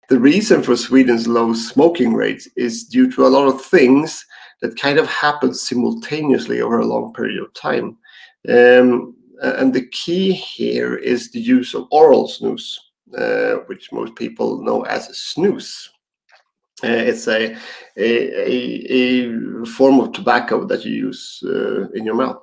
The reason for Sweden's low smoking rates is due to a lot of things that kind of happen simultaneously over a long period of time. And the key here is the use of oral snus, which most people know as snus. It's a form of tobacco that you use in your mouth.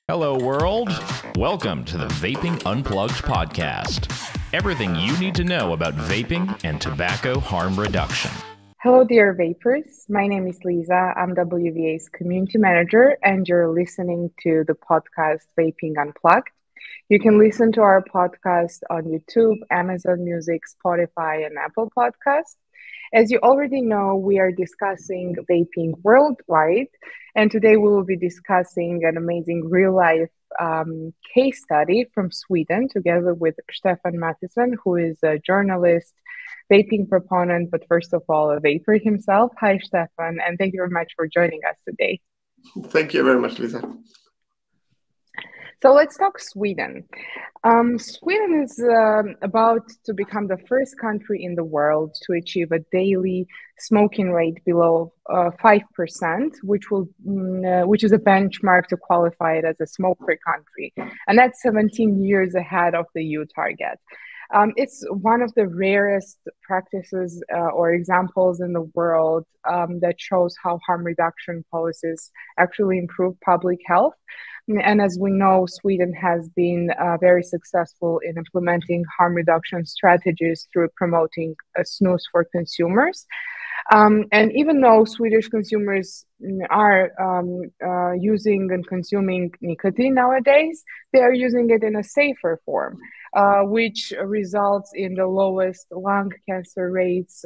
Hello, world. Welcome to the Vaping Unplugged Podcast. Everything you need to know about vaping and tobacco harm reduction. Hello, dear vapers. My name is Liza. I'm WVA's community manager, and you're listening to the podcast Vaping Unplugged. You can listen to our podcast on YouTube, Amazon Music, Spotify, and Apple Podcasts. As you already know, we are discussing vaping worldwide, and today we will be discussing an amazing real-life case study from Sweden together with Stefan Mathisson, who is a journalist, vaping proponent, but first of all, a vapor himself. Hi, Stefan, and thank you very much for joining us today. Thank you very much, Lisa. So let's talk Sweden. Sweden is about to become the first country in the world to achieve a daily smoking rate below 5%, which is a benchmark to qualify it as a smoke-free country. And that's 17 years ahead of the EU target. It's one of the rarest practices or examples in the world that shows how harm reduction policies actually improve public health. And as we know, Sweden has been very successful in implementing harm reduction strategies through promoting snus for consumers. And even though Swedish consumers are using and consuming nicotine nowadays, they are using it in a safer form, which results in the lowest lung cancer rates,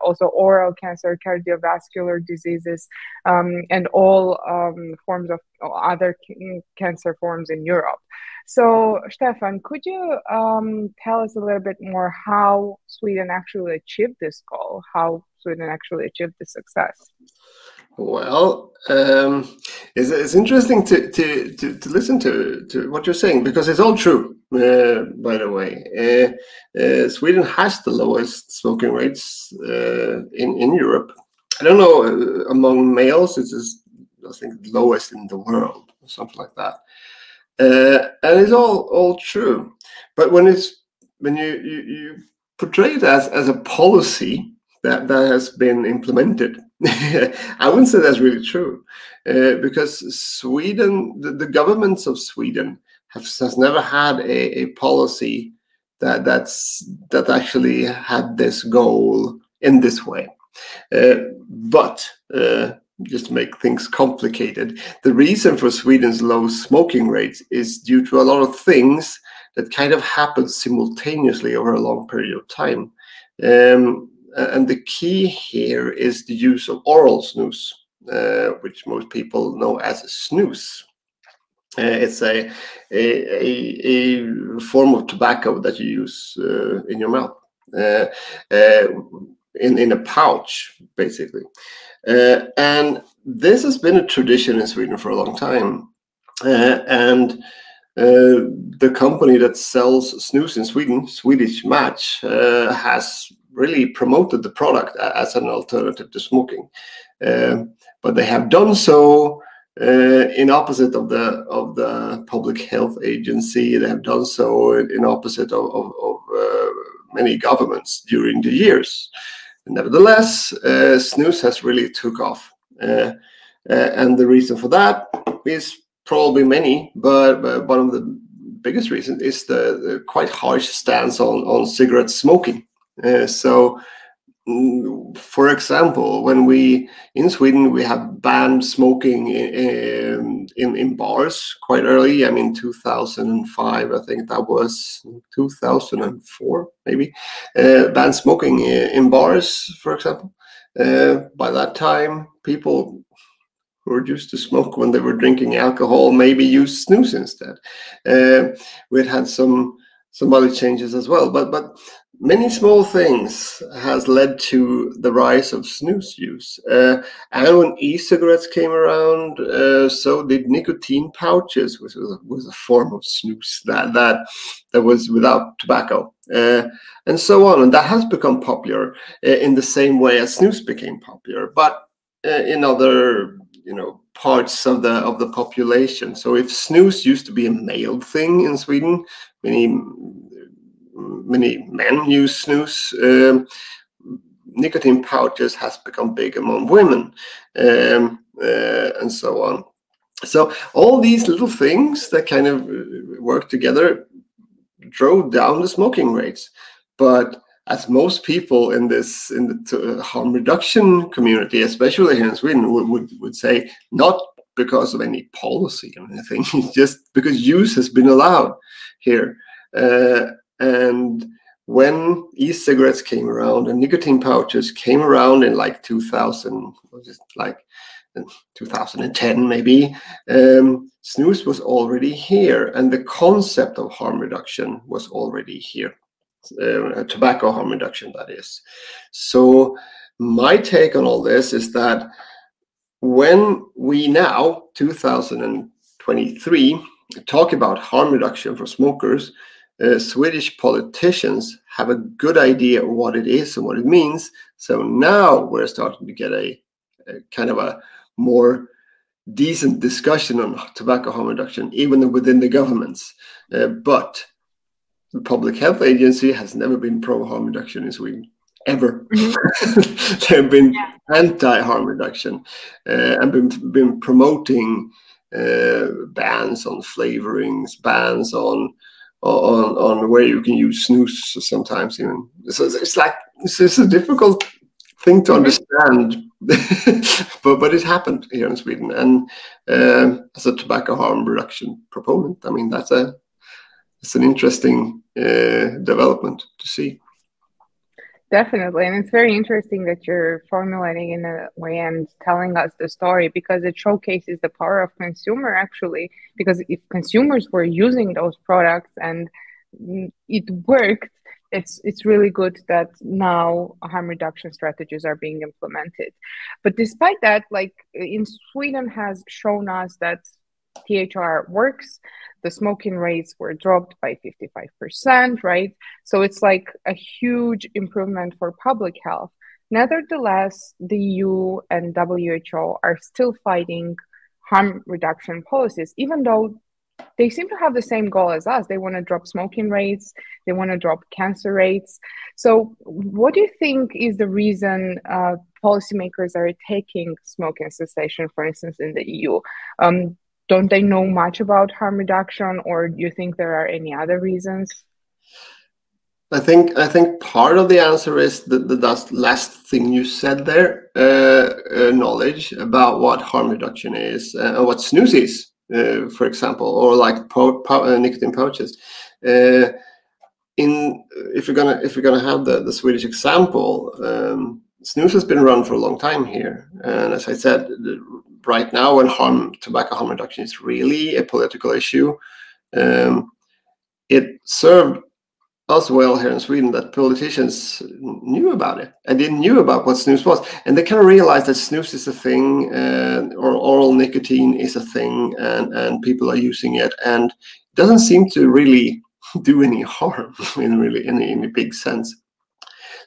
also oral cancer, cardiovascular diseases, and all forms of other cancer forms in Europe. So, Stefan, could you tell us a little bit more how Sweden actually achieved this goal, how Sweden actually achieved the success? Well, it's interesting to listen to what you're saying, because it's all true, by the way. Sweden has the lowest smoking rates in Europe. I don't know, among males, it is, I think, the lowest in the world, or something like that. And it's all true. But when you portray it as a policy that has been implemented, I wouldn't say that's really true, because Sweden, the governments of Sweden has never had a policy that actually had this goal in this way. But just to make things complicated, the reason for Sweden's low smoking rates is due to a lot of things that kind of happen simultaneously over a long period of time. And the key here is the use of oral snus, which most people know as snus. It's a form of tobacco that you use in your mouth, in a pouch, basically. And this has been a tradition in Sweden for a long time. And the company that sells snus in Sweden, Swedish Match, has really promoted the product as an alternative to smoking. But they have done so in opposite of the public health agency. They have done so in opposite of many governments during the years. Nevertheless, snus has really took off, and the reason for that is probably many, but one of the biggest reasons is the quite harsh stance on cigarette smoking. So, for example, when in Sweden we have banned smoking in bars quite early. I mean, 2005, I think that was 2004, maybe. Banned smoking in bars, for example. By that time, people who were used to smoke when they were drinking alcohol maybe used snus instead. We had some other changes as well, but many small things has led to the rise of snus use. And when e-cigarettes came around, so did nicotine pouches, which was a form of snus that was without tobacco. and so on. And that has become popular in the same way as snus became popular, but in other, parts of the population. So if snus used to be a male thing in Sweden, many men use snus. Nicotine pouches has become big among women, and so on. So all these little things that kind of work together drove down the smoking rates. But as most people in the harm reduction community, especially here in Sweden, would say, not because of any policy or anything, just because use has been allowed here. And when e-cigarettes came around and nicotine pouches came around in like 2010 maybe, snus was already here, and the concept of harm reduction was already here. Tobacco harm reduction, that is. So my take on all this is that when we now, 2023, talk about harm reduction for smokers, Swedish politicians have a good idea of what it is and what it means. So now we're starting to get a kind of a more decent discussion on tobacco harm reduction, even within the governments. But the Public Health Agency has never been pro-harm reduction in Sweden, ever. They've been anti-harm reduction and been promoting bans on flavorings, bans on where you can use snus sometimes even. So it's a difficult thing to understand, but it happened here in Sweden. And as a tobacco harm reduction proponent, I mean, it's an interesting development to see. Definitely. And it's very interesting that you're formulating in a way and telling us the story, because it showcases the power of consumer, actually, because if consumers were using those products and it worked, it's really good that now harm reduction strategies are being implemented. But despite that, like in Sweden has shown us that THR works. The smoking rates were dropped by 55%, right? So it's like a huge improvement for public health. Nevertheless, the EU and WHO are still fighting harm reduction policies, even though they seem to have the same goal as us. They want to drop smoking rates, they want to drop cancer rates. So what do you think is the reason policymakers are taking smoking cessation, for instance, in the EU? Don't they know much about harm reduction, or do you think there are any other reasons? I think part of the answer is the last thing you said there, knowledge about what harm reduction is and what snus is, for example, or like nicotine pouches. If you're gonna have the Swedish example, snus has been around for a long time here, and as I said, right now when tobacco harm reduction is really a political issue, it served us well here in Sweden that politicians knew about it, and they knew about what snus was, and they kind of realized that snus is a thing, or oral nicotine is a thing, and people are using it, and it doesn't seem to really do any harm in really any big sense.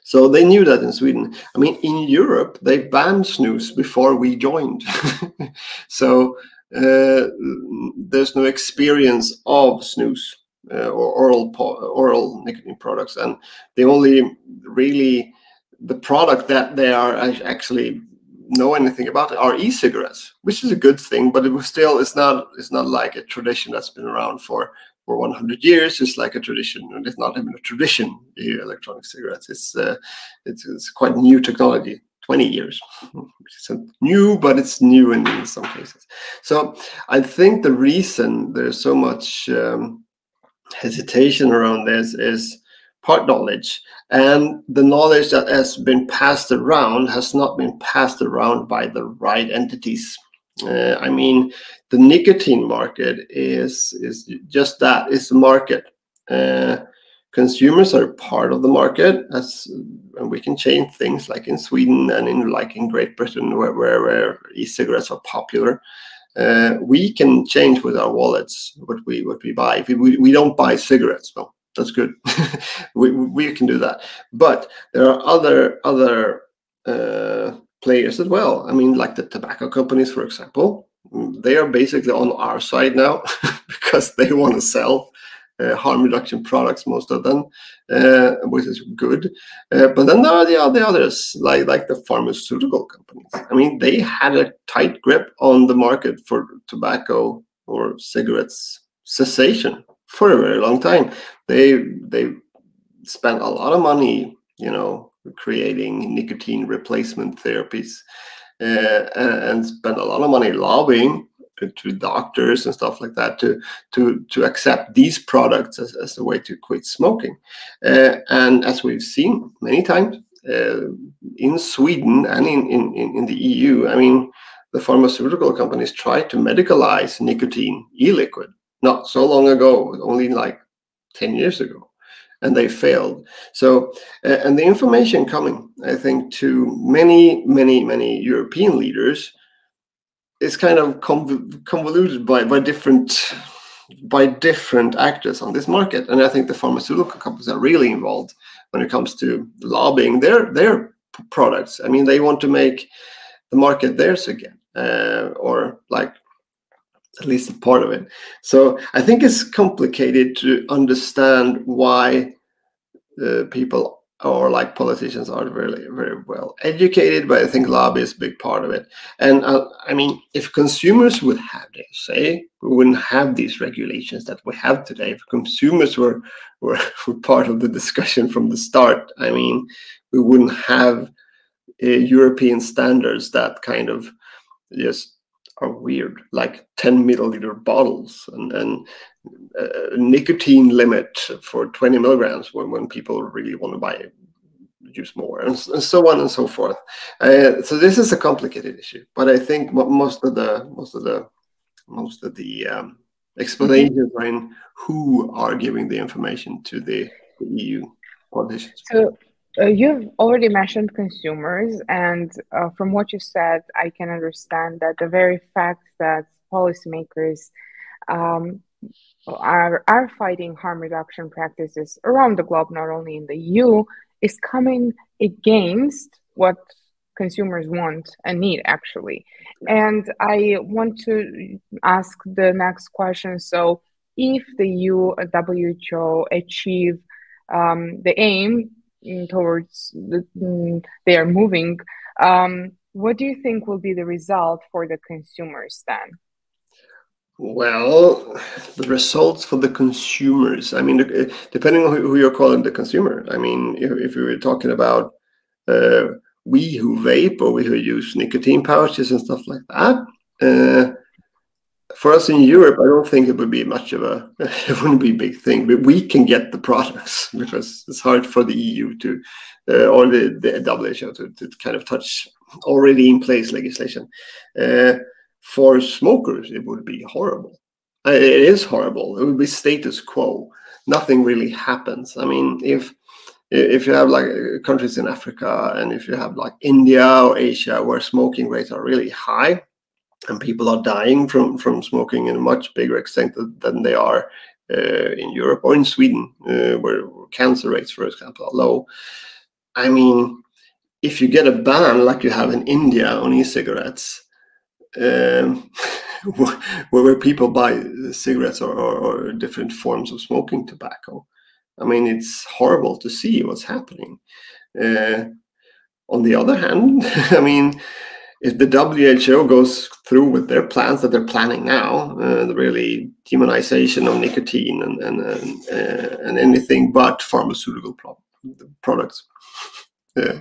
So they knew that in Sweden. I mean, in Europe, they banned snus before we joined. So there's no experience of snus or oral nicotine products. And the only really, the product that they are actually know anything about are e-cigarettes, which is a good thing, but it's not like a tradition that's been around for 100 years. It's like a tradition, and it's not even a tradition, the electronic cigarettes. It's quite new technology, 20 years. It's new, but it's new in some cases. So I think the reason there's so much hesitation around this is part knowledge, and the knowledge that has been passed around has not been passed around by the right entities. I mean, the nicotine market is just that. It's the market. Consumers are part of the market, and we can change things like in Sweden and in Great Britain, where e-cigarettes are popular. We can change with our wallets what we buy. We don't buy cigarettes. Well, That's good. we can do that. But there are other players as well. I mean, like the tobacco companies, for example. They are basically on our side now because they want to sell harm reduction products, most of them, which is good. But then there are the others, like the pharmaceutical companies. I mean, they had a tight grip on the market for tobacco or cigarettes cessation for a very long time. They spent a lot of money, creating nicotine replacement therapies, and spent a lot of money lobbying to doctors and stuff like that to accept these products as a way to quit smoking. And as we've seen many times in Sweden and in the EU, I mean, the pharmaceutical companies tried to medicalize nicotine e-liquid not so long ago, only like 10 years ago, and they failed. So, and the information coming, I think, to many European leaders is kind of convoluted by different actors on this market. And I think the pharmaceutical companies are really involved when it comes to lobbying their products. I mean, they want to make the market theirs again, or like at least a part of it. So I think it's complicated to understand why people or like politicians are very, very well educated, but I think lobby is a big part of it. And I mean, if consumers would have their say, we wouldn't have these regulations that we have today. If consumers were part of the discussion from the start, I mean, we wouldn't have European standards that kind of just are weird, like 10 milliliter bottles and nicotine limit for 20 milligrams when people really want to use more, and so on and so forth. So this is a complicated issue, but I think most of the explanations are in who are giving the information to the EU politicians. So you've already mentioned consumers, and from what you said, I can understand that the very fact that policymakers are fighting harm reduction practices around the globe, not only in the EU, is coming against what consumers want and need, actually. And I want to ask the next question. So if the EU WHO achieve the aim towards they are moving, what do you think will be the result for the consumers then? Well, the results for the consumers, I mean, depending on who you're calling the consumer. I mean, if we were talking about we who vape or we who use nicotine pouches and stuff like that, for us in Europe, I don't think it would be much of it wouldn't be a big thing, but we can get the products because it's hard for the EU to, or the WHO to kind of touch already in place legislation. For smokers, it would be horrible. It is horrible. It would be status quo. Nothing really happens. I mean, if you have like countries in Africa and if you have like India or Asia where smoking rates are really high, and people are dying from smoking in a much bigger extent than they are in Europe or in Sweden, where cancer rates, for example, are low. I mean, if you get a ban like you have in India on e-cigarettes, where people buy cigarettes or different forms of smoking tobacco, I mean, it's horrible to see what's happening. On the other hand, I mean, if the WHO goes through with their plans that they're planning now, the really demonization of nicotine and anything but pharmaceutical products.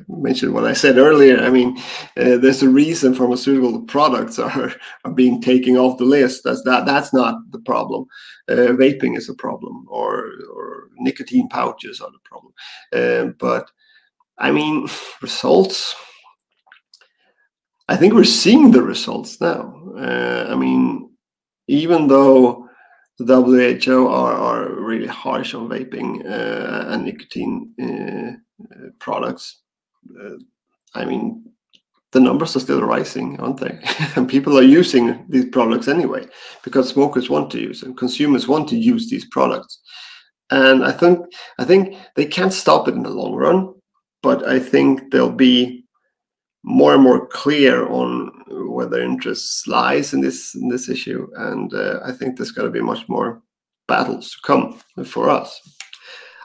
Mention what I said earlier. I mean, there's a reason pharmaceutical products are being taken off the list. That's not the problem. Vaping is a problem, or nicotine pouches are the problem. But I mean, results. I think we're seeing the results now. I mean, even though the WHO are really harsh on vaping and nicotine products, I mean, the numbers are still rising, aren't they? And people are using these products anyway because smokers want to use them, consumers want to use these products. And I think they can't stop it in the long run, but I think they'll be more and more clear on where their interests lies in this issue. And I think there's going to be much more battles to come for us.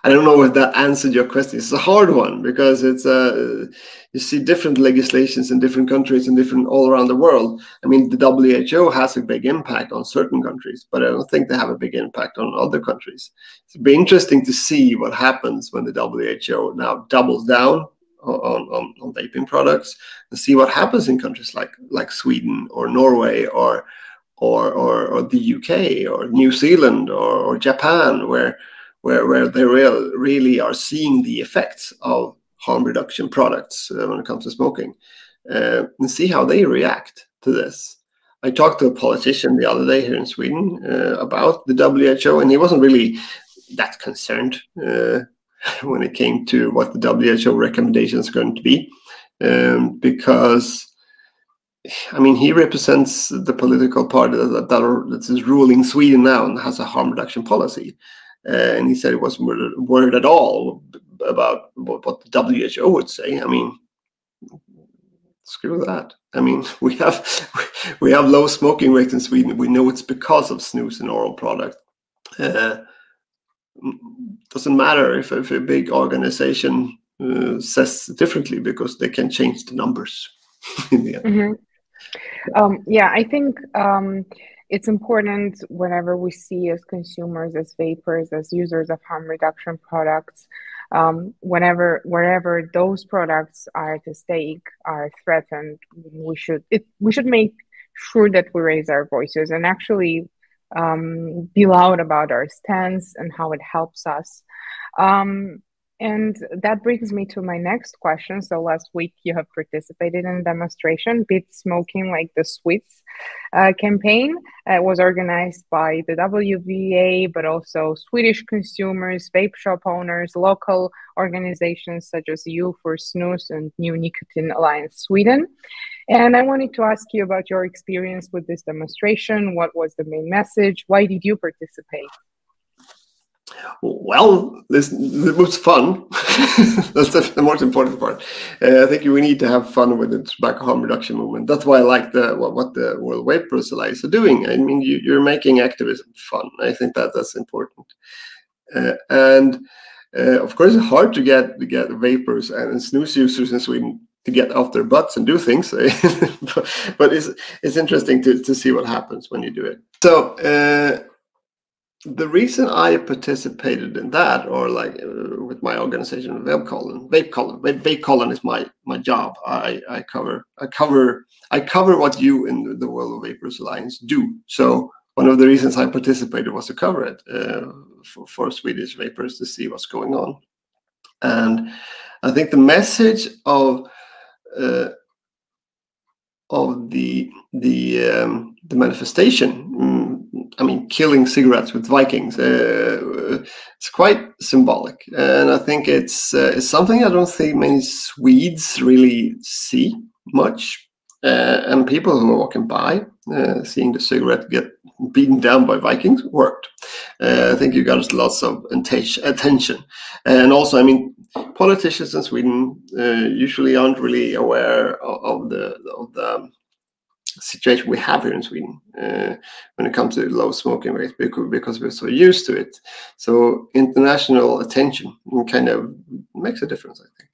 I don't know if that answered your question. It's a hard one because it's you see different legislations in different countries and different all around the world. I mean, the WHO has a big impact on certain countries, but I don't think they have a big impact on other countries. It'll be interesting to see what happens when the WHO now doubles down on vaping products, and see what happens in countries like Sweden or Norway or the UK or New Zealand or Japan, where they really are seeing the effects of harm reduction products when it comes to smoking, and see how they react to this. I talked to a politician the other day here in Sweden about the WHO, and he wasn't really that concerned when it came to what the WHO recommendations are going to be, because, I mean, he represents the political party that is ruling Sweden now and has a harm reduction policy. And he said he wasn't worried at all about what the WHO would say. I mean, screw that. I mean, we have low smoking rates in Sweden. We know it's because of snus and oral product. Doesn't matter if a big organization says differently, because they can change the numbers in the end. Mm-hmm. Yeah, I think it's important whenever we see as consumers, as vapers, as users of harm reduction products, wherever those products are at stake, are threatened, we should make sure that we raise our voices and actually be loud about our stance and how it helps us. And that brings me to my next question. So last week you have participated in a demonstration, Beat Smoking Like the Swedes campaign. It was organized by the WVA, but also Swedish consumers, vape shop owners, local organizations such as You for Snus and New Nicotine Alliance Sweden. And I wanted to ask you about your experience with this demonstration. What was the main message? Why did you participate? Well, it was fun. That's the most important part. I think we need to have fun with the tobacco harm reduction movement. That's why I like what the World Vapers Alliance are doing. I mean, you're making activism fun. I think that's important. And of course, it's hard to get vapers and snus users in Sweden to get off their butts and do things. But it's interesting to see what happens when you do it. So the reason I participated in that, or with my organization, Vejpkollen is my job. I cover what you in the World Vapers Alliance do. So one of the reasons I participated was to cover it for Swedish vapers, to see what's going on. And I think the message of the manifestation, I mean, killing cigarettes with Vikings, it's quite symbolic, and I think it's something I don't think many Swedes really see much. And people who are walking by, seeing the cigarette get beaten down by Vikings, worked. I think you got lots of attention, and also, I mean, politicians in Sweden usually aren't really aware of the situation we have here in Sweden when it comes to low smoking rates, because we're so used to it. So international attention kind of makes a difference, I think.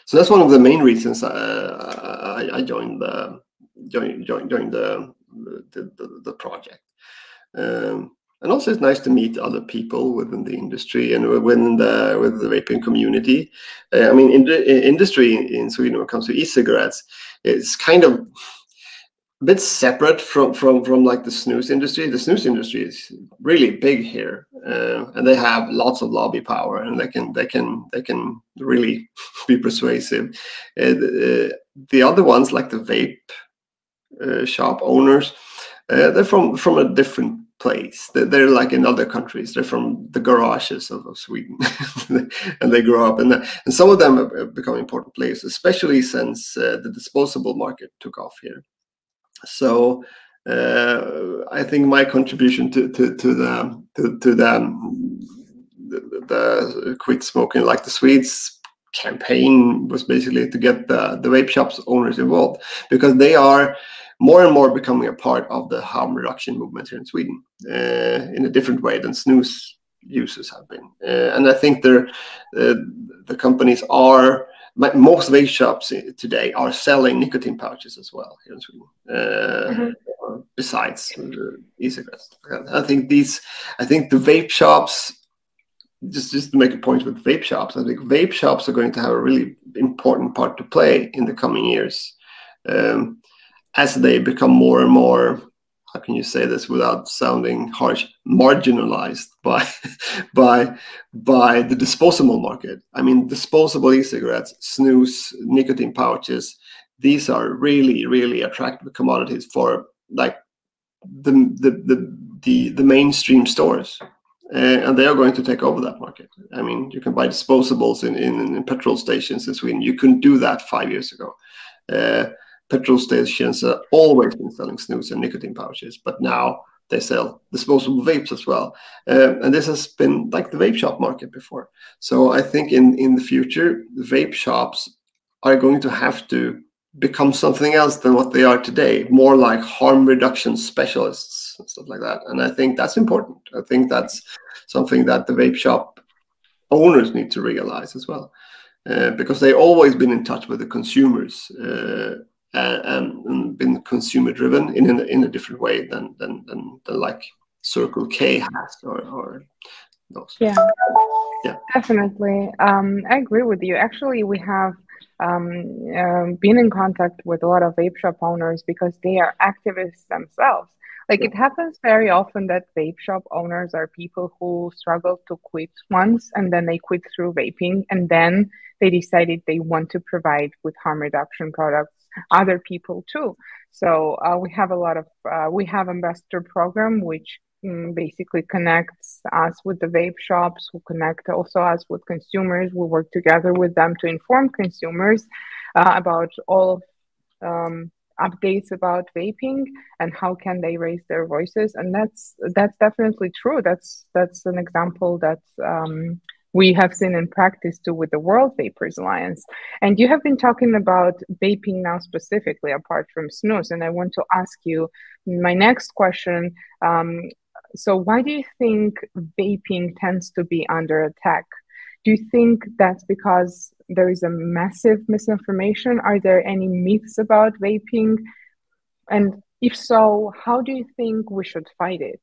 So that's one of the main reasons I joined the project. And also, it's nice to meet other people within the industry and with the vaping community. I mean, industry in Sweden when it comes to e-cigarettes is kind of a bit separate from like the snus industry. The snus industry is really big here, and they have lots of lobby power, and they can really be persuasive. The other ones, like the vape shop owners, they're from a different place. They're like in other countries. They're from the garages of Sweden, and they grow up, and some of them have become important players, especially since the disposable market took off here. So I think my contribution to the the quit smoking like the Swedes campaign was basically to get the vape shops owners involved, because they are more and more becoming a part of the harm reduction movement here in Sweden in a different way than snus users have been. And I think the companies are, most vape shops today are selling nicotine pouches as well here in Sweden, besides e-cigarettes. I think the vape shops, just to make a point with vape shops, I think vape shops are going to have a really important part to play in the coming years, as they become more and more, how can you say this without sounding harsh, marginalized by the disposable market. I mean, disposable e-cigarettes, snus, nicotine pouches, these are really, really attractive commodities for like the mainstream stores. And they are going to take over that market. I mean, you can buy disposables in petrol stations in Sweden. You couldn't do that 5 years ago. Petrol stations have always been selling snus and nicotine pouches, but now they sell disposable vapes as well. And this has been like the vape shop market before. So I think in the future, the vape shops are going to have to become something else than what they are today, more like harm reduction specialists and stuff like that. And I think that's important. I think that's something that the vape shop owners need to realize as well, because they've always been in touch with the consumers and been consumer driven in a different way than like Circle K has or those. Yeah, definitely. I agree with you. Actually, we have been in contact with a lot of vape shop owners because they are activists themselves. Like, it happens very often that vape shop owners are people who struggle to quit once, and then they quit through vaping, and then they decided they want to provide with harm reduction products other people too. So we have a lot of we have ambassador program, which basically connects us with the vape shops, who connect also us with consumers. We work together with them to inform consumers about all updates about vaping and how can they raise their voices. And that's definitely true. That's an example that we have seen in practice too with the World Vapers Alliance. And you have been talking about vaping now specifically, apart from snus. And I want to ask you my next question. So why do you think vaping tends to be under attack? Do you think that's because there is a massive misinformation? Are there any myths about vaping? And if so, how do you think we should fight it?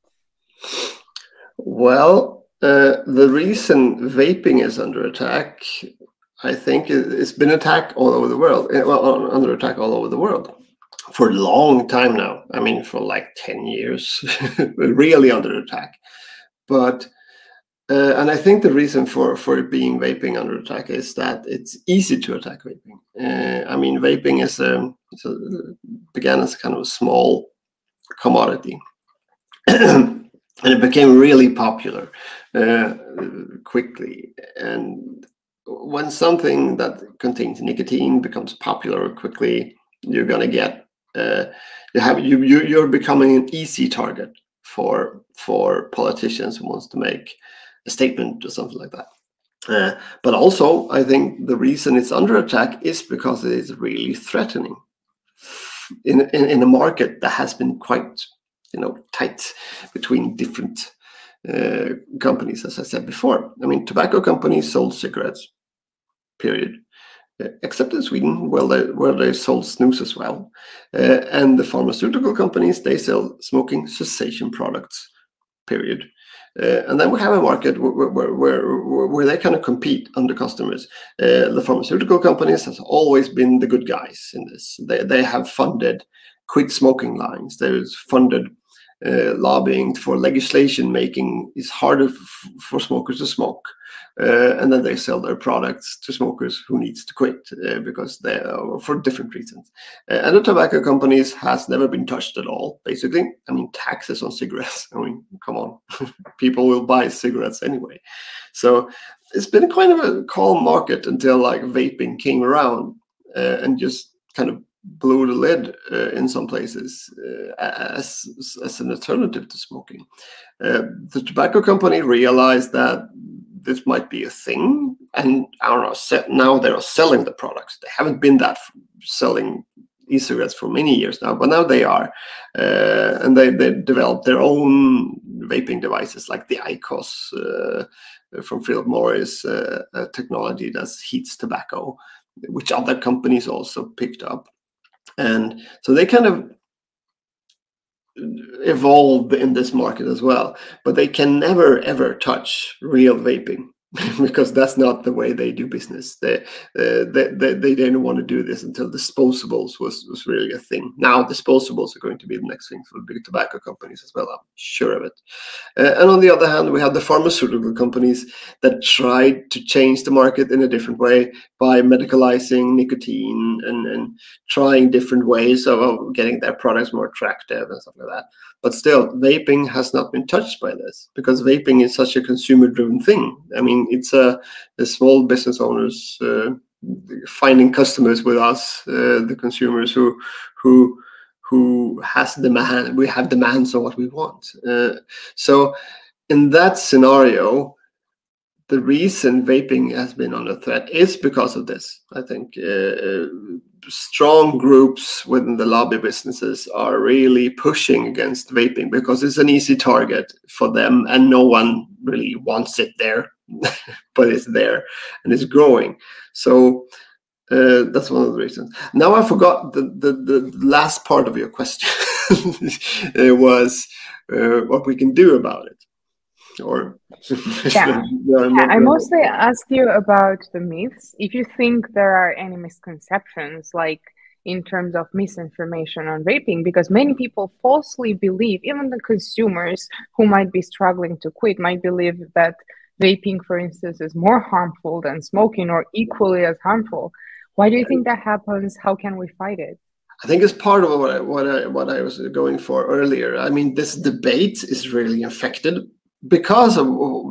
Well, the reason vaping is under attack, I think it's been attacked all over the world, under attack all over the world for a long time now. I mean, for like 10 years, really under attack. But and I think the reason for it being vaping under attack is that it's easy to attack vaping. I mean, vaping began as kind of a small commodity. And it became really popular quickly. And when something that contains nicotine becomes popular quickly, you're gonna get you're becoming an easy target for politicians who wants to make a statement or something like that. But also, I think the reason it's under attack is because it is really threatening in a market that has been quite tight between different companies, as I said before. I mean, tobacco companies sold cigarettes, period, except in Sweden, where they sold snus as well. And the pharmaceutical companies, they sell smoking cessation products, period. And then we have a market where they kind of compete under customers. The pharmaceutical companies has always been the good guys in this. They have funded quit smoking lines. They've funded lobbying for legislation making it harder for smokers to smoke. And then they sell their products to smokers who needs to quit because they are for different reasons. And the tobacco companies has never been touched at all, basically. I mean, taxes on cigarettes. I mean, come on. People will buy cigarettes anyway. So it's been kind of a calm market until like vaping came around and just kind of blew the lid in some places as an alternative to smoking. The tobacco company realized that this might be a thing, and I don't know, now they are selling the products. They haven't been that selling e-cigarettes for many years now, but now they are, and they developed their own vaping devices like the IQOS from Philip Morris, a technology that heats tobacco, which other companies also picked up. And so they kind of evolved in this market as well, but they can never ever touch real vaping because that's not the way they do business. They didn't want to do this until disposables was really a thing. Now disposables are going to be the next thing for the big tobacco companies as well. I'm sure of it. And on the other hand, we have the pharmaceutical companies that tried to change the market in a different way by medicalizing nicotine and trying different ways of getting their products more attractive and stuff like that. But still, vaping has not been touched by this because vaping is such a consumer-driven thing. I mean, it's the small business owners finding customers with us, the consumers who has demand. We have demands on what we want. So, in that scenario, the reason vaping has been under threat is because of this. I think strong groups within the lobby businesses are really pushing against vaping because it's an easy target for them and no one really wants it there, but it's there and it's growing. So that's one of the reasons. Now I forgot the last part of your question. It was what we can do about it. Or I mostly asked you about the myths. If you think there are any misconceptions, like in terms of misinformation on vaping, because many people falsely believe, even the consumers who might be struggling to quit might believe that vaping, for instance, is more harmful than smoking or equally as harmful. Why do you think that happens? How can we fight it? I think it's part of what I was going for earlier. I mean, this debate is really infected because of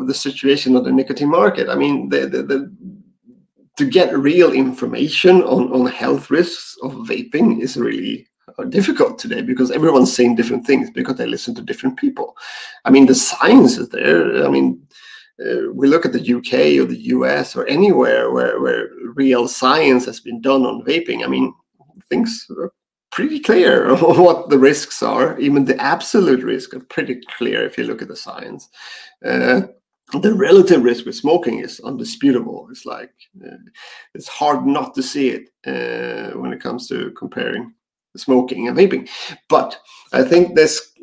the situation of the nicotine market. I mean, to get real information on health risks of vaping is really difficult today because everyone's saying different things because they listen to different people. I mean, the science is there. I mean, we look at the UK or the US or anywhere where real science has been done on vaping. I mean, things are pretty clear on what the risks are. Even the absolute risk are pretty clear if you look at the science. The relative risk with smoking is undisputable. It's like it's hard not to see it when it comes to comparing smoking and vaping. But I think this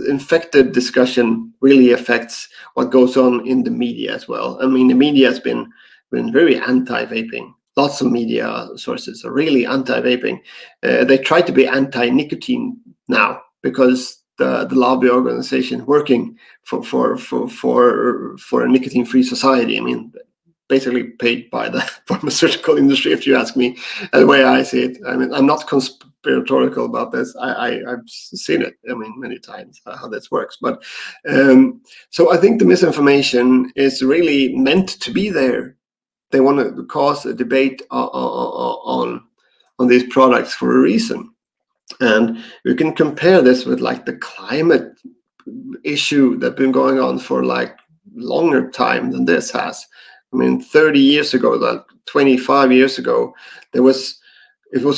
infected discussion really affects what goes on in the media as well. I mean, the media has been very anti-vaping. Lots of media sources are really anti-vaping. They try to be anti-nicotine now because the lobby organization working for a nicotine-free society. I mean, basically paid by the pharmaceutical industry, if you ask me. The way I see it, I mean, I'm not conspiratorial about this. I've seen it, I mean, many times how this works. But so I think the misinformation is really meant to be there. They want to cause a debate on these products for a reason. And you can compare this with like the climate issue that's been going on for like longer time than this has. I mean, 30 years ago, like 25 years ago, it was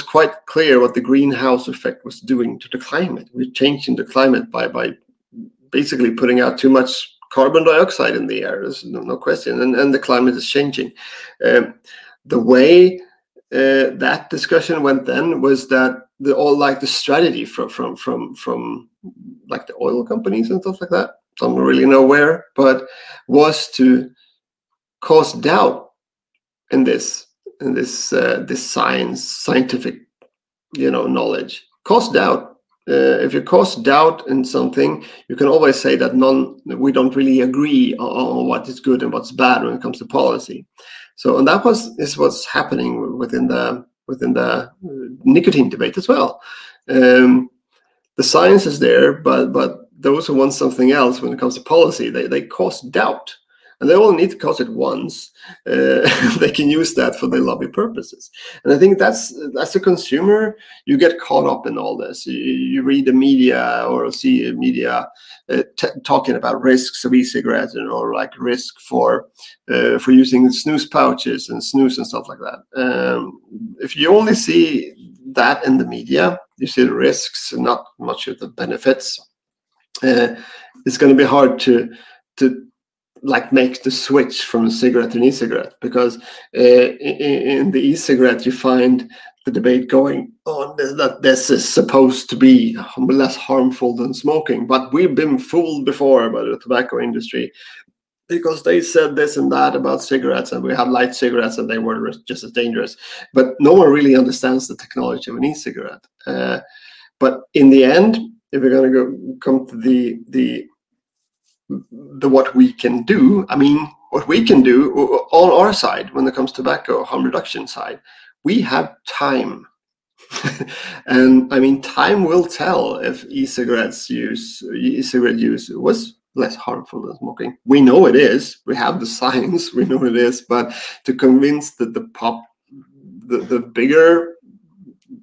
quite clear what the greenhouse effect was doing to the climate. We're changing the climate by basically putting out too much carbon dioxide in the air. There's no question, and the climate is changing. The way that discussion went then was that the strategy from like the oil companies and stuff like that, don't really know where, but was to cause doubt in this scientific knowledge. Cause doubt. If you cause doubt in something, you can always say that we don't really agree on what is good and what's bad when it comes to policy. So, and that is what's happening within the nicotine debate as well. The science is there, but those who want something else when it comes to policy, they cause doubt. and they only need to cause it once. They can use that for their lobby purposes. And I think that's a consumer, you get caught up in all this. You read the media or see media talking about risks of e-cigarettes, or like risk for using snus pouches and snus and stuff like that. If you only see that in the media, you see the risks and not much of the benefits. It's going to be hard to like make the switch from a cigarette to an e-cigarette, because in the e-cigarette you find the debate going on that this is supposed to be less harmful than smoking, but we've been fooled before by the tobacco industry, because they said this and that about cigarettes, and we had light cigarettes and they were just as dangerous. But no one really understands the technology of an e-cigarette. But in the end, if we're going to come to the what we can do, I mean, what we can do on our side when it comes to tobacco harm reduction side, we have time. And I mean, time will tell if e-cigarette use was less harmful than smoking. We know it is. We have the science. We know it is. But to convince that the bigger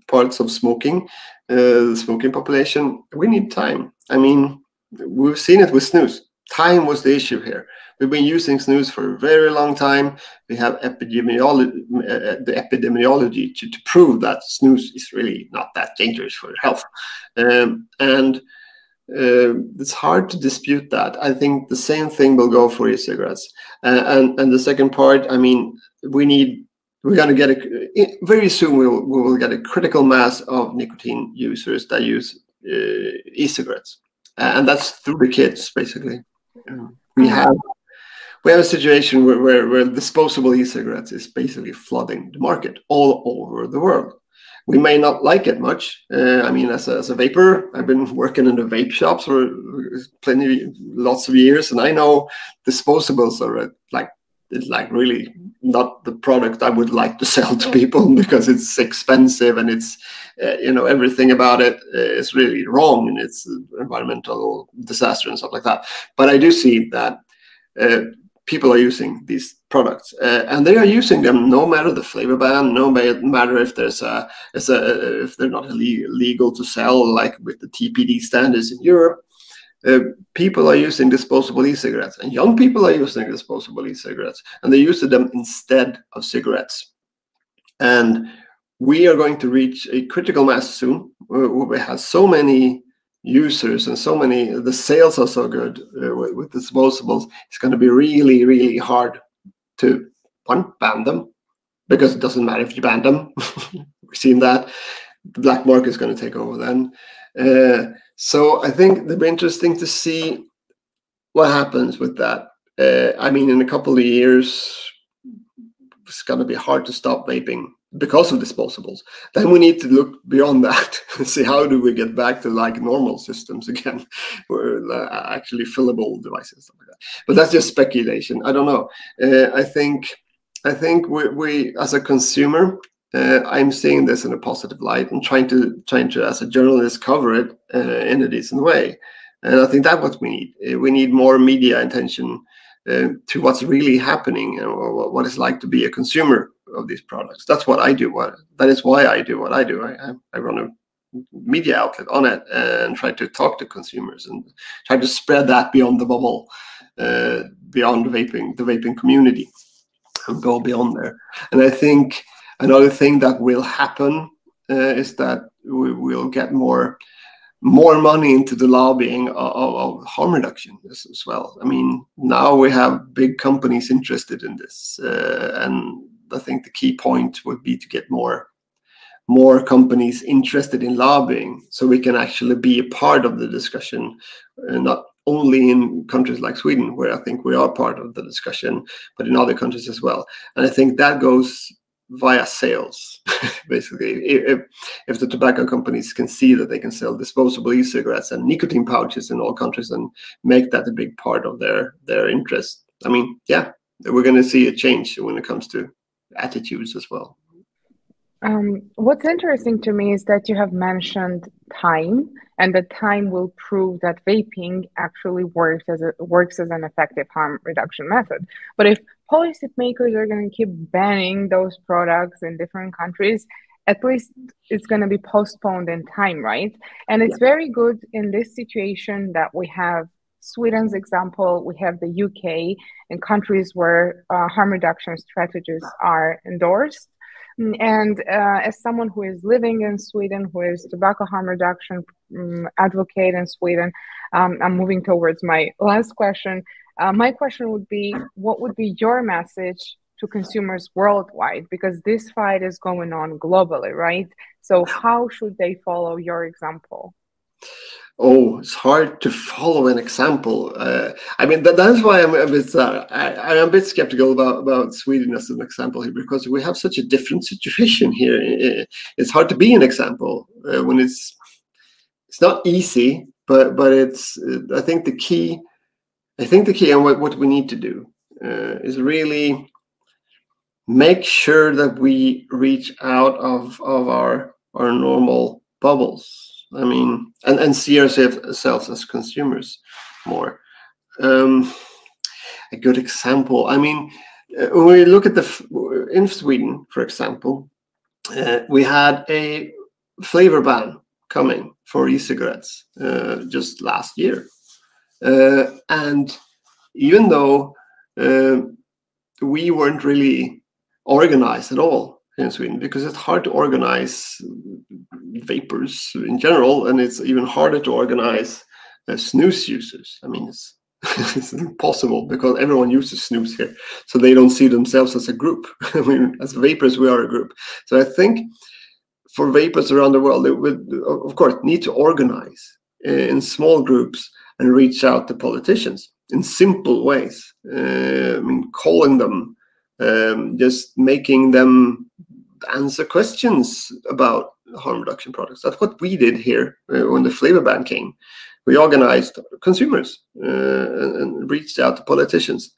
parts of smoking, the smoking population, we need time. I mean, we've seen it with snus. Time was the issue here. We've been using snus for a very long time. We have the epidemiology to prove that snus is really not that dangerous for your health. And it's hard to dispute that. I think the same thing will go for e-cigarettes. And the second part, I mean, we're going to get very soon we will get a critical mass of nicotine users that use e-cigarettes, and that's through the kids basically. We have a situation where disposable e-cigarettes is basically flooding the market all over the world. We may not like it much. I mean, as a vapor, I've been working in the vape shops for lots of years, and I know disposables are like really not the product I would like to sell to people, because it's expensive and it's everything about it is really wrong, and it's environmental disaster and stuff like that. But I do see that people are using these products, and they are using them no matter the flavor ban, no matter if if they're not legal to sell, like with the TPD standards in Europe. People are using disposable e-cigarettes, and young people are using disposable e-cigarettes, and they use them instead of cigarettes. And we are going to reach a critical mass soon, where we have so many users and so many, the sales are so good with disposables. It's going to be really, really hard to ban them, because it doesn't matter if you ban them. We've seen that the black market is going to take over then. So I think it'll be interesting to see what happens with that. I mean, in a couple of years, it's going to be hard to stop vaping because of disposables. Then we need to look beyond that and see how do we get back to like normal systems again, where actually fillable devices, stuff like that. But that's just speculation. I don't know. I think we as a consumer, I'm seeing this in a positive light and trying to as a journalist cover it in a decent way. And I think that's what we need. We need more media attention to what's really happening, or what it's like to be a consumer of these products. That's what I do. That is why I do what I do. I run a media outlet on it and try to talk to consumers and try to spread that beyond the bubble, beyond the vaping community, and go beyond there. And I think another thing that will happen is that we will get more money into the lobbying of harm reduction as well. I mean, now we have big companies interested in this, and I think the key point would be to get more companies interested in lobbying, so we can actually be a part of the discussion, not only in countries like Sweden, where I think we are part of the discussion, but in other countries as well. And I think that goes via sales. Basically, if the tobacco companies can see that they can sell disposable e-cigarettes and nicotine pouches in all countries and make that a big part of their interest, I mean, yeah, we're going to see a change when it comes to attitudes as well. What's interesting to me is that you have mentioned time, and that time will prove that vaping actually works as an effective harm reduction method. But if policymakers are going to keep banning those products in different countries, at least it's going to be postponed in time, right? And it's very good in this situation that we have Sweden's example, we have the UK, and countries where harm reduction strategies are endorsed. And as someone who is living in Sweden, who is tobacco harm reduction advocate in Sweden, I'm moving towards my last question. My question would be, what would be your message to consumers worldwide? Because this fight is going on globally, right? So how should they follow your example? Oh, it's hard to follow an example. I mean, that's why I'm a bit skeptical about Sweden as an example here, because we have such a different situation here. It's hard to be an example when it's not easy, but it's. I think the key and what we need to do is really make sure that we reach out of our normal bubbles. I mean, and see ourselves as consumers more. A good example. I mean, when we look at in Sweden, for example, we had a flavor ban coming for e-cigarettes just last year, and even though we weren't really organized at all in Sweden, because it's hard to organize vapors in general, and it's even harder to organize snus users. I mean, it's impossible because everyone uses snus here, so they don't see themselves as a group. I mean, as vapors, we are a group. So I think for vapors around the world, they would, of course, need to organize in small groups and reach out to politicians in simple ways. I mean, calling them, just making them answer questions about harm reduction products. That's what we did here when the flavor ban came. We organized consumers and reached out to politicians,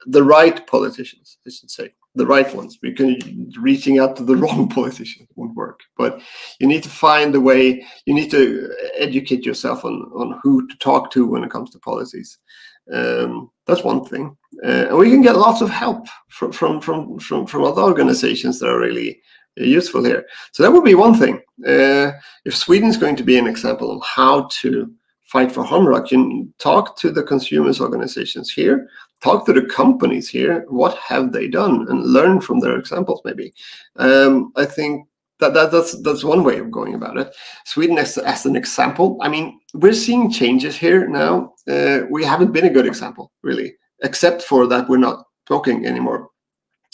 the right politicians, I should say, the right ones. Reaching out to the wrong politicians won't work, but you need to find a way. You need to educate yourself on who to talk to when it comes to policies. That's one thing, and we can get lots of help from other organizations that are really useful here. So that would be one thing. If Sweden is going to be an example of how to fight for harm reduction, talk to the consumers organizations here, talk to the companies here. What have they done, and learn from their examples. Maybe I think that's one way of going about it. Sweden as an example. I mean, we're seeing changes here now. We haven't been a good example, really, except for that we're not talking anymore.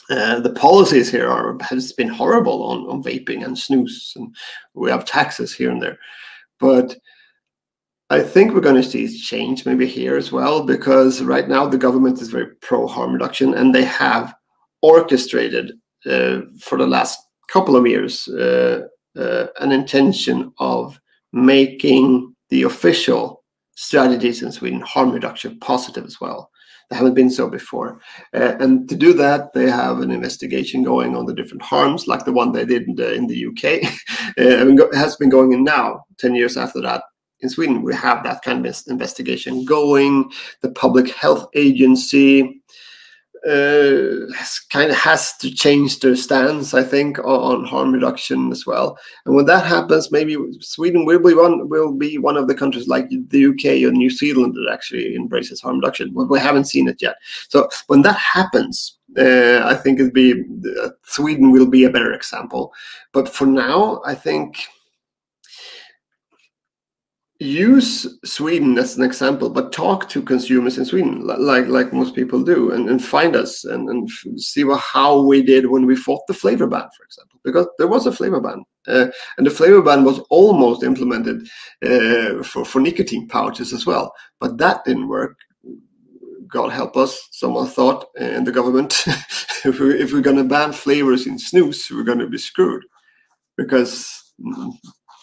The policies here has been horrible on vaping and snus, and we have taxes here and there. But I think we're going to see change maybe here as well, because right now the government is very pro harm reduction, and they have orchestrated for the last couple of years an intention of making the official strategies in Sweden harm reduction positive as well. They haven't been so before, and to do that they have an investigation going on the different harms, like the one they did in the UK. It has been going in now 10 years after that. In Sweden we have that kind of investigation going. The Public Health Agency has to change their stance, I think, on harm reduction as well. And when that happens, maybe Sweden will be one of the countries like the UK or New Zealand that actually embraces harm reduction. But we haven't seen it yet. So when that happens, I think Sweden will be a better example. But for now, I think use Sweden as an example, but talk to consumers in Sweden like most people do, and find us and see how we did when we fought the flavor ban, for example, because there was a flavor ban, and the flavor ban was almost implemented for nicotine pouches as well, but that didn't work. God help us, someone thought in the government, if we're going to ban flavors in snus, we're going to be screwed, because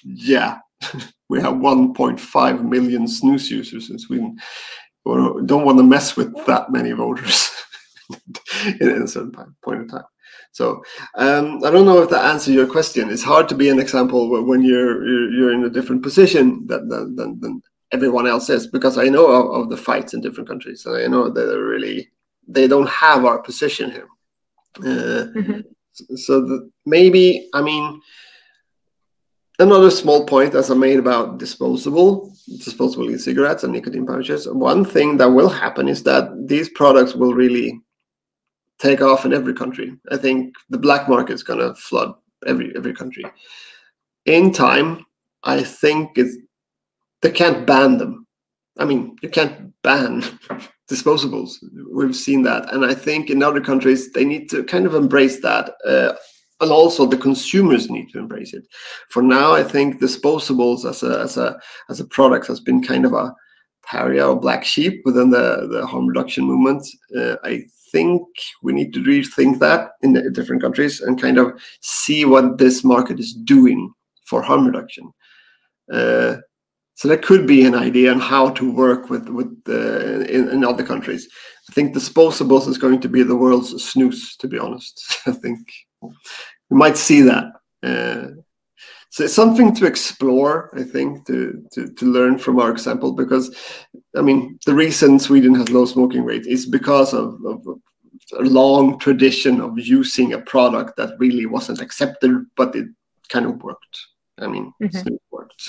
yeah. We have 1.5 million snus users in Sweden. We don't want to mess with that many voters in a certain point in time. So I don't know if that answers your question. It's hard to be an example when you're in a different position than everyone else is, because I know of the fights in different countries, and I know that they don't have our position here. So maybe, I mean, another small point, as I made about disposable e-cigarettes and nicotine pouches. One thing that will happen is that these products will really take off in every country. I think the black market is going to flood every country. In time, I think they can't ban them. I mean, you can't ban disposables. We've seen that. And I think in other countries, they need to kind of embrace that. And also the consumers need to embrace it. For now, I think disposables as a product has been kind of a pariah or black sheep within the harm reduction movement. I think we need to rethink that in the different countries and kind of see what this market is doing for harm reduction. So that could be an idea on how to work with in other countries. I think disposables is going to be the world's snus, to be honest. I think we might see that. So it's something to explore, I think, to learn from our example, because, I mean, the reason Sweden has low smoking rate is because of a long tradition of using a product that really wasn't accepted, but it kind of worked. I mean, it worked.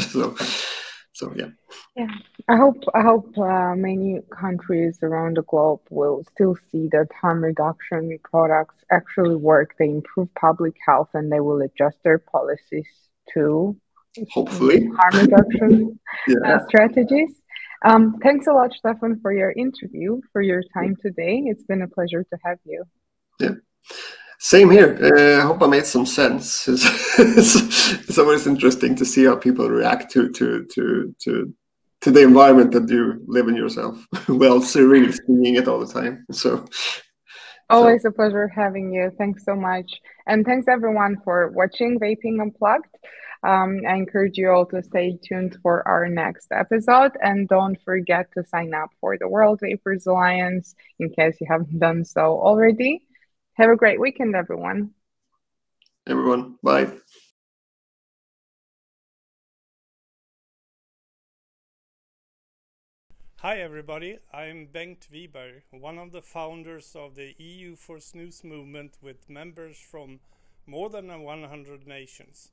So yeah. Yeah, I hope many countries around the globe will still see that harm reduction products actually work. They improve public health, and they will adjust their policies to hopefully harm reduction strategies. Thanks a lot, Stefan, for your interview, for your time today. It's been a pleasure to have you. Yeah. Same here. I hope I made some sense. It's always interesting to see how people react to the environment that you live in yourself. Well, so really seeing it all the time. Always a pleasure having you. Thanks so much. And thanks everyone for watching Vaping Unplugged. I encourage you all to stay tuned for our next episode, and don't forget to sign up for the World Vapers Alliance in case you haven't done so already. Have a great weekend, everyone. Everyone, bye. Hi everybody, I'm Bengt Wiberg, one of the founders of the EU for Snus movement with members from more than 100 nations.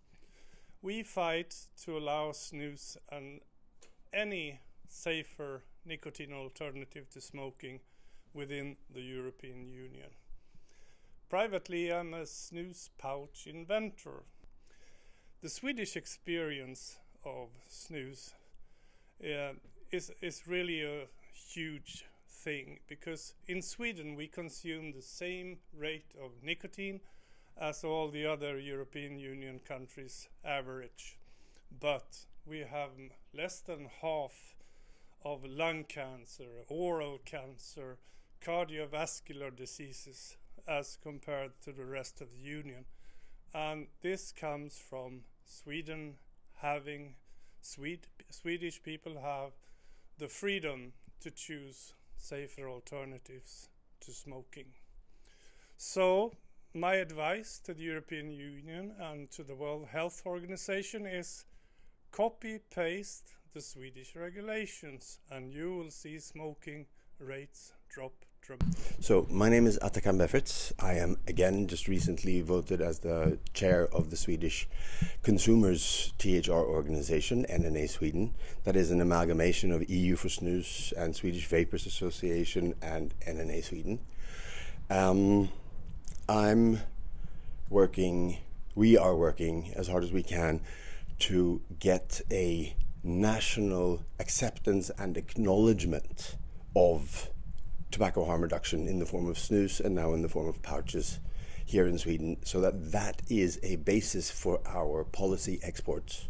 We fight to allow snus and any safer nicotine alternative to smoking within the European Union. Privately, I'm a snus pouch inventor. The Swedish experience of snus is really a huge thing, because in Sweden we consume the same rate of nicotine as all the other European Union countries average, but we have less than half of lung cancer, oral cancer, cardiovascular diseases as compared to the rest of the Union. And this comes from Sweden having, Swedish people have the freedom to choose safer alternatives to smoking. So my advice to the European Union and to the World Health Organization is copy-paste the Swedish regulations and you will see smoking rates drop. So my name is Atakan Befrits. I am again just recently voted as the chair of the Swedish Consumers THR organization, NNA Sweden. That is an amalgamation of EU for Snus and Swedish Vapers Association and NNA Sweden. We are working as hard as we can to get a national acceptance and acknowledgement of tobacco harm reduction in the form of snus and now in the form of pouches here in Sweden, so that is a basis for our policy exports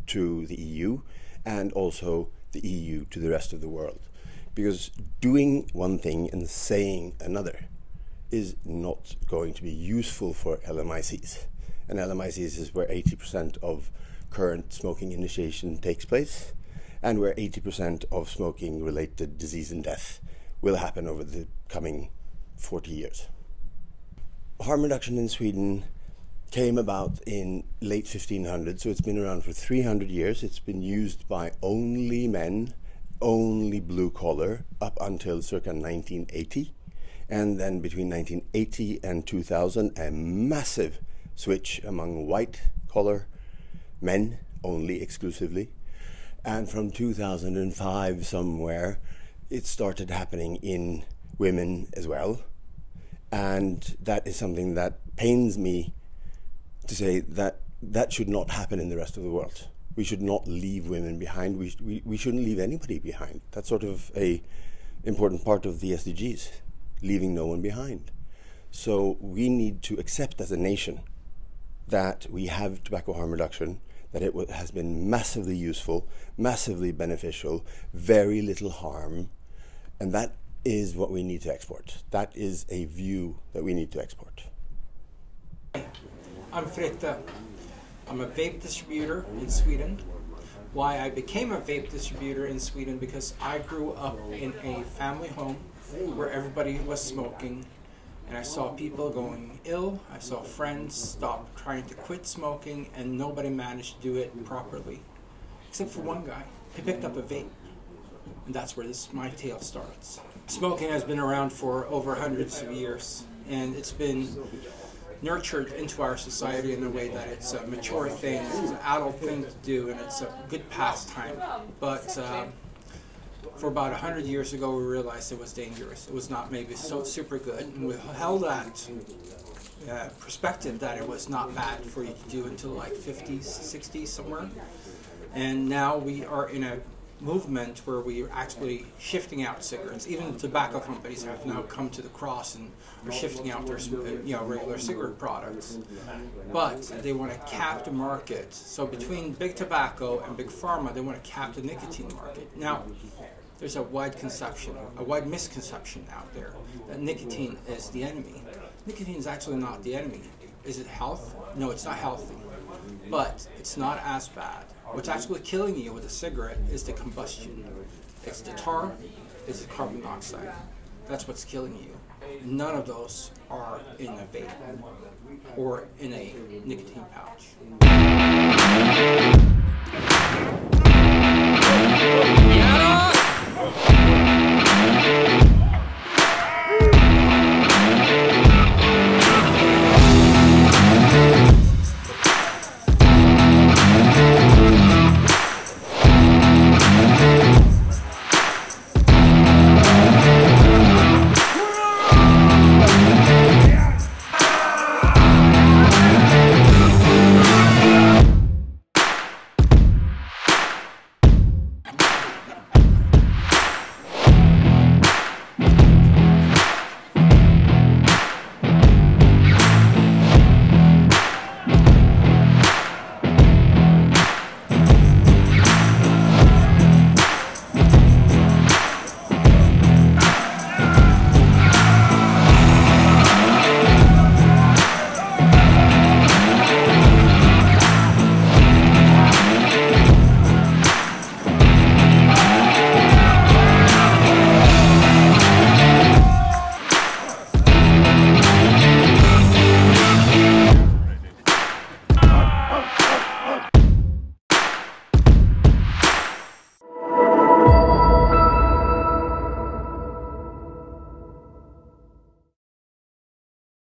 to the EU and also the EU to the rest of the world. Because doing one thing and saying another is not going to be useful for LMICs. And LMICs is where 80% of current smoking initiation takes place and where 80% of smoking related disease and death will happen over the coming 40 years. harm reduction in Sweden came about in late 1500s, so it's been around for 300 years. It's been used by only men, only blue collar, up until circa 1980. And then between 1980 and 2000, a massive switch among white collar men, only exclusively. And from 2005 somewhere, it started happening in women as well. And that is something that pains me to say that that should not happen in the rest of the world. We should not leave women behind. We shouldn't leave anybody behind. That's sort of a important part of the SDGs, leaving no one behind. So we need to accept as a nation that we have tobacco harm reduction, that it has been massively useful, massively beneficial, very little harm, and that is what we need to export. That is a view that we need to export. I'm Fritte. I'm a vape distributor in Sweden. Why I became a vape distributor in Sweden, because I grew up in a family home where everybody was smoking, and I saw people going ill. I saw friends stop trying to quit smoking, and nobody managed to do it properly, except for one guy. He picked up a vape, and that's where my tale starts. Smoking has been around for over hundreds of years, and it's been nurtured into our society in a way that it's a mature thing, it's an adult thing to do, and it's a good pastime. But for about 100 years ago, we realized it was dangerous. It was not maybe so super good, and we held that perspective that it was not bad for you to do until like 50s, 60s somewhere. And now we are in a movement where we are actually shifting out cigarettes. Even tobacco companies have now come to the cross and are shifting out their regular cigarette products. But they want to cap the market. So between big tobacco and big pharma, they want to cap the nicotine market. Now, there's a wide misconception out there that nicotine is the enemy. Nicotine is actually not the enemy. Is it health? No, it's not healthy. But it's not as bad. What's actually killing you with a cigarette is the combustion. It's the tar, it's the carbon dioxide. That's what's killing you. None of those are in a vape or in a nicotine pouch.